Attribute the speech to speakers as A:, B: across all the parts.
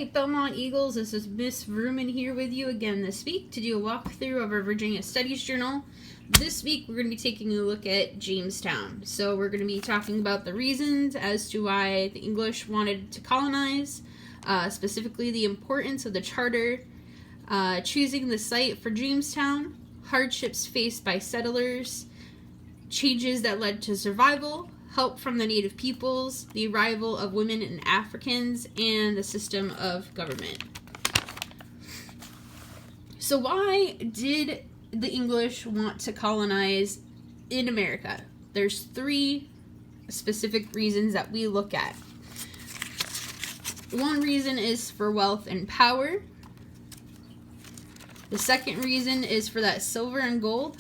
A: Alright, Belmont Eagles, this is Miss Vrooman here with you again this week to do a walkthrough of our Virginia Studies Journal. This week we're going to be taking a look at Jamestown. So we're going to be talking about the reasons as to why the English wanted to colonize, specifically the importance of the charter, choosing the site for Jamestown, hardships faced by settlers, changes that led to survival, help from the native peoples, the arrival of women and Africans, and the system of government. So why did the English want to colonize in America? There's three specific reasons that we look at. One reason is for wealth and power. The second reason is for that silver and gold.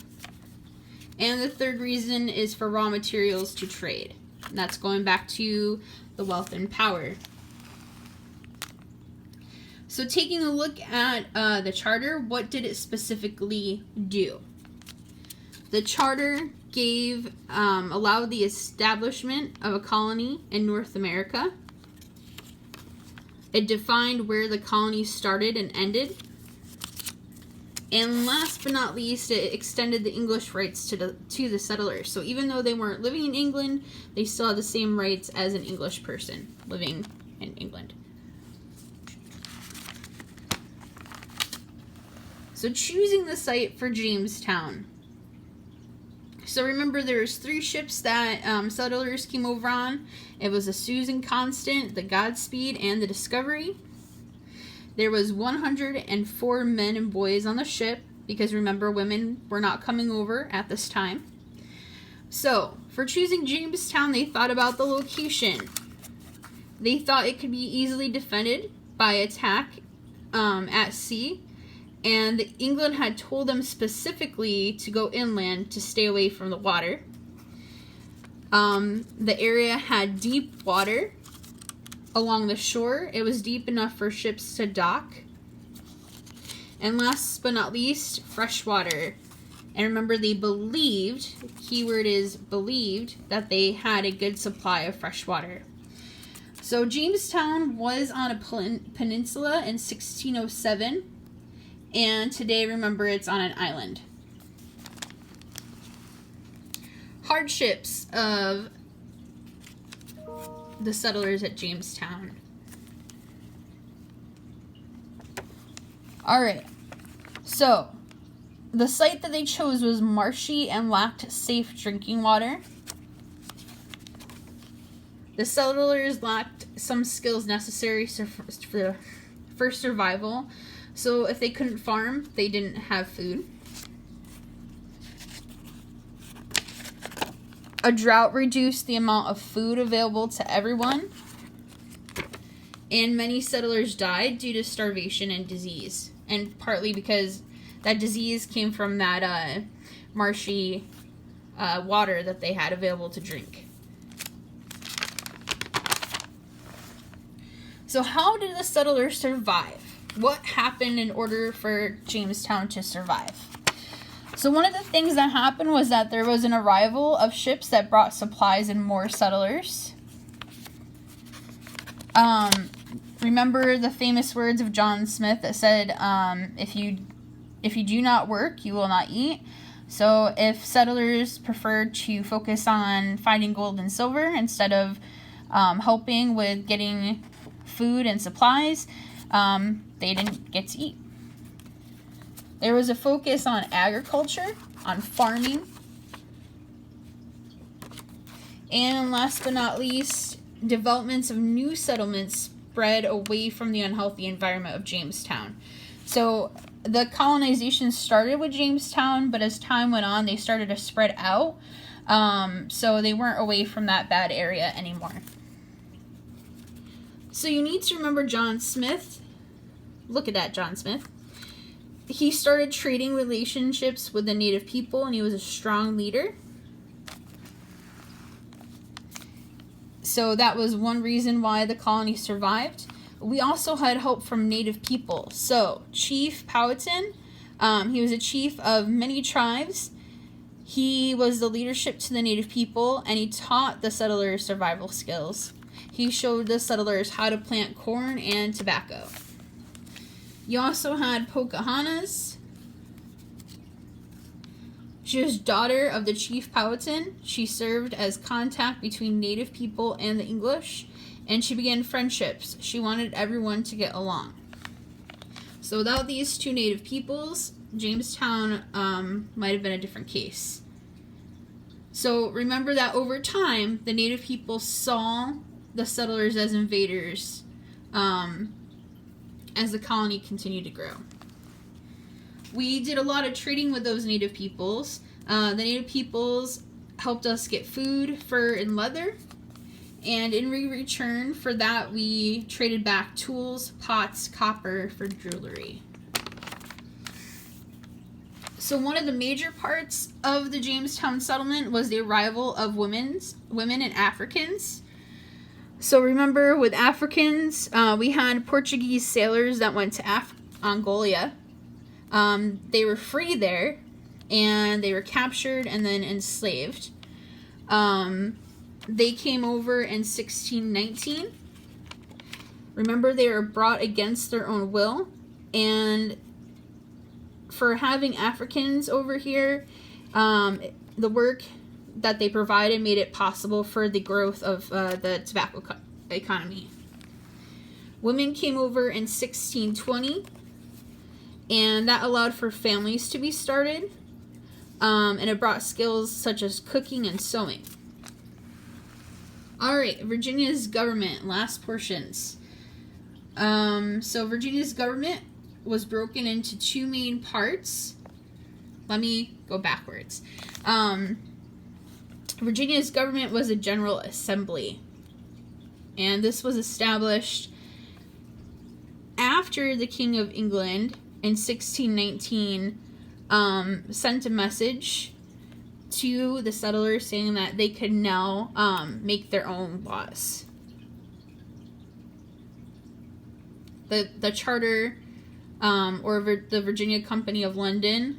A: And the third reason is for raw materials to trade. And that's going back to the wealth and power. So taking a look at the charter, what did it specifically do? The charter allowed the establishment of a colony in North America. It defined where the colony started and ended. And last but not least, it extended the English rights to the settlers. So even though they weren't living in England, they still had the same rights as an English person living in England. So choosing the site for Jamestown. So remember, there's three ships that settlers came over on. It was the Susan Constant, the Godspeed, and the Discovery. There was 104 men and boys on the ship, because remember, women were not coming over at this time. So, for choosing Jamestown, they thought about the location. They thought it could be easily defended by attack at sea, and England had told them specifically to go inland to stay away from the water. The area had deep water along the shore. It was deep enough for ships to dock. And last but not least, fresh water. And remember, they believed, the keyword is believed, that they had a good supply of fresh water. So Jamestown was on a peninsula in 1607, and today, remember, it's on an island. Hardships of the settlers at Jamestown. Alright, so the site that they chose was marshy and lacked safe drinking water. The settlers lacked some skills necessary for survival, so if they couldn't farm, they didn't have food. A drought reduced the amount of food available to everyone, and many settlers died due to starvation and disease, and partly because that disease came from that marshy water that they had available to drink. So how did the settlers survive? What happened in order for Jamestown to survive? So one of the things that happened was that there was an arrival of ships that brought supplies and more settlers. Remember the famous words of John Smith that said, if you do not work, you will not eat. So if settlers preferred to focus on finding gold and silver instead of helping with getting food and supplies, they didn't get to eat. There was a focus on agriculture, on farming, and last but not least, developments of new settlements spread away from the unhealthy environment of Jamestown. So the colonization started with Jamestown, but as time went on, they started to spread out, so they weren't away from that bad area anymore. So you need to remember John Smith. Look at that, John Smith. He started trading relationships with the native people, and he was a strong leader. So that was one reason why the colony survived. We also had help from native people. So Chief Powhatan, he was a chief of many tribes. He was the leadership to the native people, and he taught the settlers survival skills. He showed the settlers how to plant corn and tobacco. You also had Pocahontas. She was daughter of the chief Powhatan. She served as contact between native people and the English, and she began friendships. She wanted everyone to get along. So without these two native peoples, Jamestown might have been a different case. So remember that over time, the native people saw the settlers as invaders as the colony continued to grow. We did a lot of trading with those native peoples. The native peoples helped us get food, fur, and leather. And in return for that, we traded back tools, pots, copper for jewelry. So one of the major parts of the Jamestown settlement was the arrival of women and Africans. So remember, with Africans, we had Portuguese sailors that went to Angola. They were free there, and they were captured and then enslaved. They came over in 1619. Remember, they were brought against their own will, and for having Africans over here, the work that they provided made it possible for the growth of the tobacco economy. Women came over in 1620, and that allowed for families to be started, and it brought skills such as cooking and sewing. All right, Virginia's government, last portions. So Virginia's government was broken into two main parts. Let me go backwards. Virginia's government was a General Assembly, and this was established after the King of England in 1619 sent a message to the settlers saying that they could now make their own laws. The charter the Virginia Company of London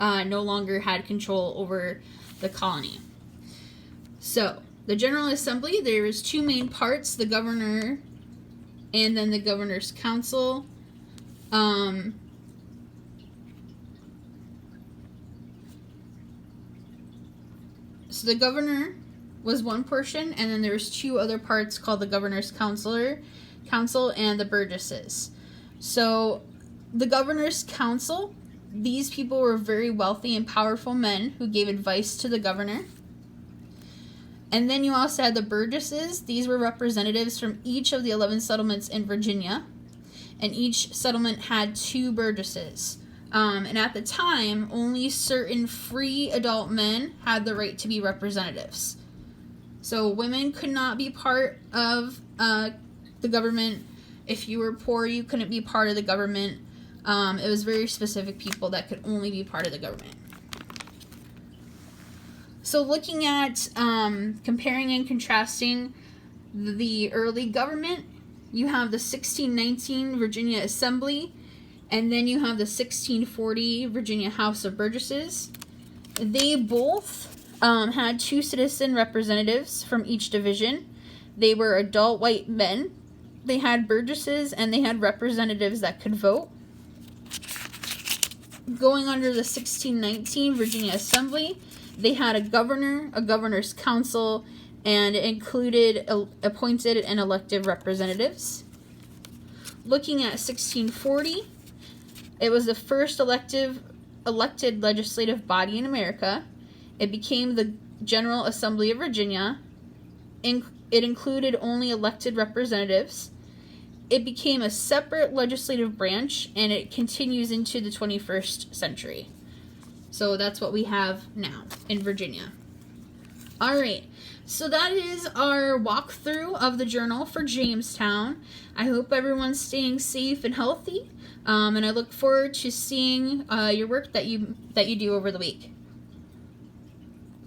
A: no longer had control over the colony. So the General Assembly, there was two main parts: the governor and then the governor's council. So the governor was one portion, and then there was two other parts called the governor's council and the burgesses. So the governor's council, these people were very wealthy and powerful men who gave advice to the governor. And then you also had the burgesses. These were representatives from each of the 11 settlements in Virginia, and each settlement had 2 burgesses. And at the time, only certain free adult men had the right to be representatives. So women could not be part of the government. If you were poor, you couldn't be part of the government. It was very specific people that could only be part of the government. So looking at comparing and contrasting the early government, you have the 1619 Virginia Assembly, and then you have the 1640 Virginia House of Burgesses. They both had 2 citizen representatives from each division. They were adult white men. They had burgesses, and they had representatives that could vote. Going under the 1619 Virginia Assembly, they had a governor, a governor's council, and it included appointed and elected representatives. Looking at 1640, it was the first elected legislative body in America. It became the General Assembly of Virginia. It included only elected representatives. It became a separate legislative branch, and it continues into the 21st century. So that's what we have now in Virginia. All right, so that is our walkthrough of the journal for Jamestown. I hope everyone's staying safe and healthy, and I look forward to seeing your work that you do over the week.